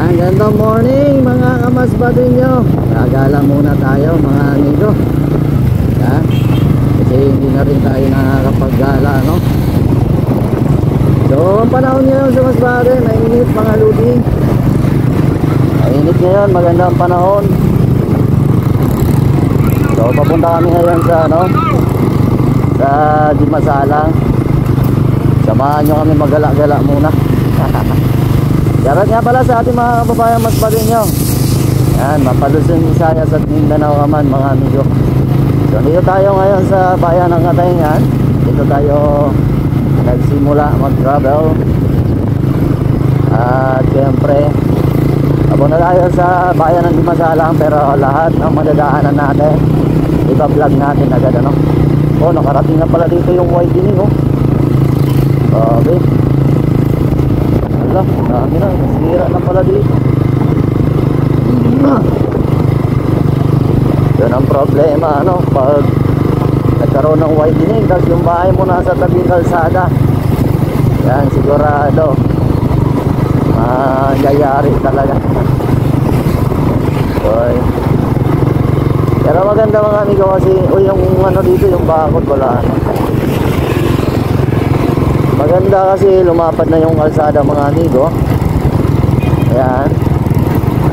Yan, gandang morning mga kamasbatinyo. Gagala muna tayo mga amigo. Yan, kasi hindi na rin tayo nakakapaggala, no? So, ang panahon ngayon sa Masbate, mainit mga ludi. Mainit ngayon, magandang panahon. So, papunta kami ngayon sa, ano, sa Dimasalang. Samahan nyo kami magala-gala muna. Shoutout nga pala sa ating mga kababayan Masbateño. Yan, Mapaluson, Visayas at Mindanao naman mga amigo. So dito tayo ngayon sa bayan ng Katayngan. Dito tayo nagsimula mag-travel. At siyempre abona tayo sa bayan ng Dimasalang. Pero lahat ng madadaanan natin ipa-vlog natin agad, ano. Oh, nakarating na pala dito yung widening, oh. Okay. Dami na, nasira na pala dito. Yun ang problema, ano, pag nagkaroon ng widening tapos yung bahay mo nasa tabing kalsada, yan sigurado mangyayari talaga. Okay. Pero maganda mga amigo kasi yung ano dito, yung bakod wala, ano. Maganda kasi lumapad na yung kalsada mga amigo. Ayan.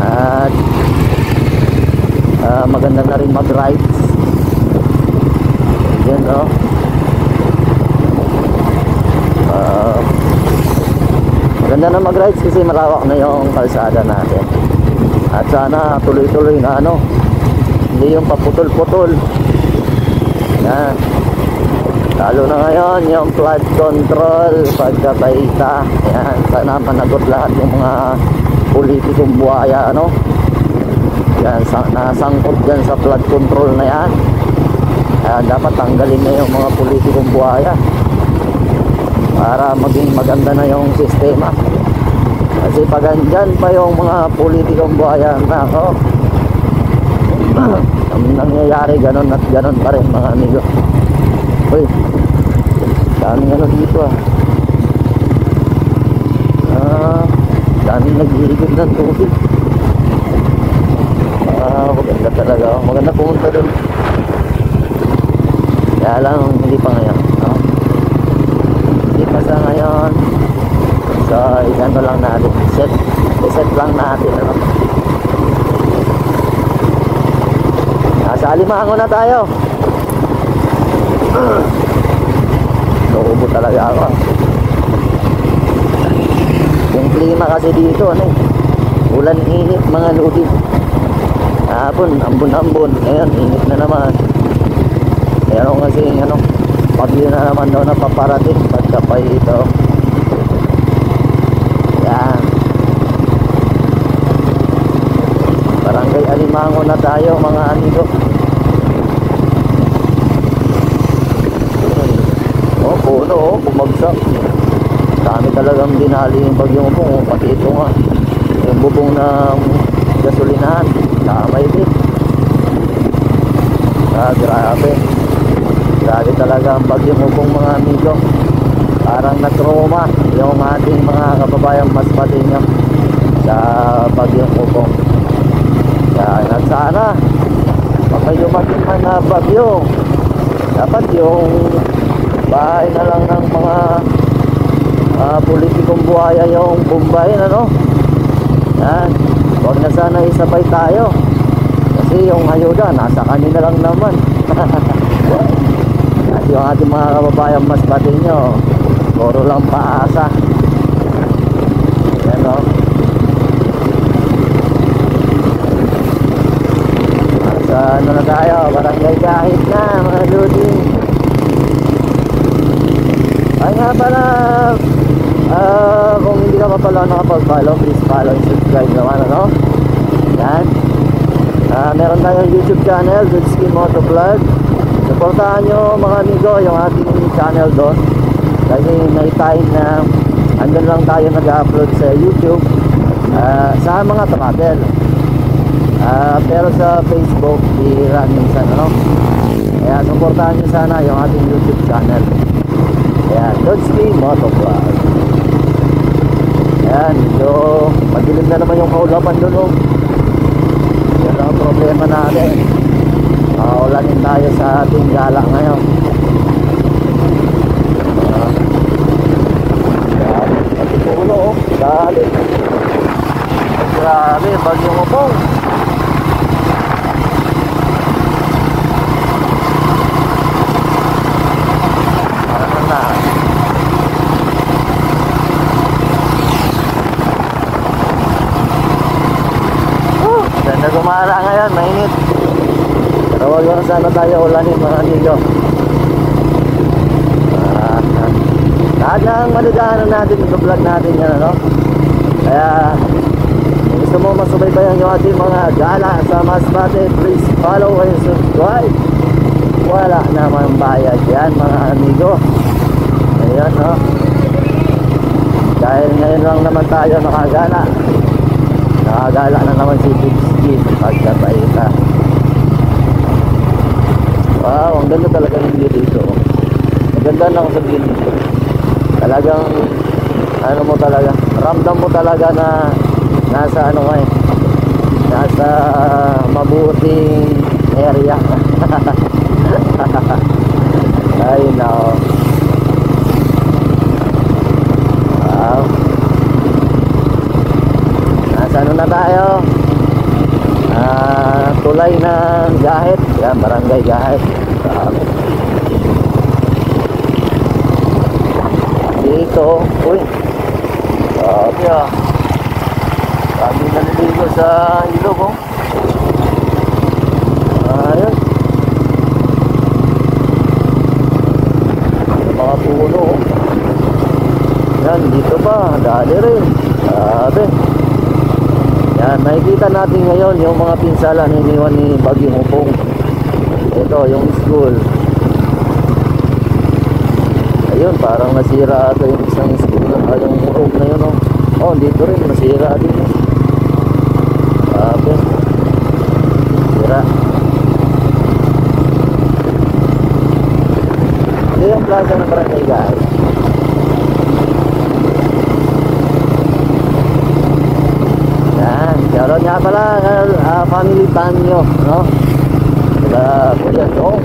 At maganda na rin mag-rides. Yan, no? Maganda na mag-rides kasi malawak na yung kalsada natin. At sana tuloy-tuloy na, ano, hindi yung paputol-putol. Yan. Lalo na ngayon yung flood control pagkabaita. Yan, sana managot lahat yung mga politikong buhaya, ano. Yan, nasangkot dyan sa flood control na yan. Yan, dapat tanggalin na yung mga politikong buhaya para maging maganda na yung sistema. Kasi pag andyan pa yung mga politikong buhaya, nako, ang nangyayari ganon at ganon pa rin mga amigo. Uy, daming ano dito, daming nag-iigib ng tubig. Maganda talaga, maganda pumunta dun. Kaya lang hindi pa ngayon, no? Hindi pa sa ngayon. So isang lang natin, set lang natin, ano? Nasa Alimango na tayo. Nauubo talaga ako. Yung klima kasi dito, ano, ulan, init mga lodi. Hapon, ambon-ambon. Ngayon, init na naman. Meron kasi, ano, pagyo na naman daw na paparating pagkapay ito. Yan. Barangay Alimango na tayo mga amigo. Puno, bumagsak. Dami talagang dinali yung bagyong bubong. Pati ito nga, yung bubong ng gasolinahan, damay din. Grabe. Grabe talaga ang bagyong bubong mga amigo. Parang na-trauma yung ating mga kababayang Masbateño sa bagyong bubong. Kaya sana pag may dumating man na bagyo, dapat yung bahay na lang ng mga politikong buhaya yung bumbahin, ano. Yan, huwag na sana isabay tayo kasi yung ayuda nasa kanina lang naman. At yung ating mga kababayang Masbateño puro lang paasa. Yan, no. Nasa ano na tayo, barangay kahit na mga lodi. Ay nga pala, kung hindi ka pa pala nakapag-follow, please follow and subscribe naman, ano. Yan. Meron tayong YouTube channel, Dudski Motovlog. Supportahan nyo mga amigo yung ating channel doon. Kasi may time na andun lang tayo nag-upload sa YouTube sa mga travel. Pero sa Facebook, di-run minsan, ano. Kaya supportahan nyo sana yung ating YouTube channel. Ayan, Dudski Motovlog. Ayan, so madilim na naman yung kaulapan doon, oh. Yan ang problema natin. Ulanin tayo sa ating gala ngayon. Grabe, pati puno, oh. Dali. Grabe, bagyong upong. Ano na? Ganda gumala ngayon, mainit. Pero wag lang sana tayo ulanin mga amigo. Lahat ng maligahanan natin, ito-vlog natin yan, ano? Kaya, kung gusto mo masubaybayan yung ating mga gala sa Masbate, please follow and subscribe. Wala naman bayad yan, mga amigo. Ayan, no? Dahil ngayon lang naman tayo nakagala. Nakagala na naman si Big pagkabay ka. Wow, ang ganda talaga ng view dito. Maganda na ako sa view dito. Talagang ano mo talaga, ramdam mo talaga na nasa ano nga eh, nasa mabuting area. Ay no. Wow. Nasa ano na tayo? Tulay ng Gahit. Yan, barangay Gahit. Dito, uy, sabi sabi naliligo sa ilog, oh. Ayun, mga puno, oh. Yan, dito pa, dali rin. Sabi yan, nakikita natin ngayon yung mga pinsala na iniwan ni Bagyong Upong. Ito, yung school. Ayun, parang nasira ito yung isang school. Yung room na yun, oh. Oh, dito rin, nasira din. Sabi. Sira. Ito yung plaza ng Barangay Gahit. Yan, shoutout nga pala, family Tanyo, no? Kuya Dong.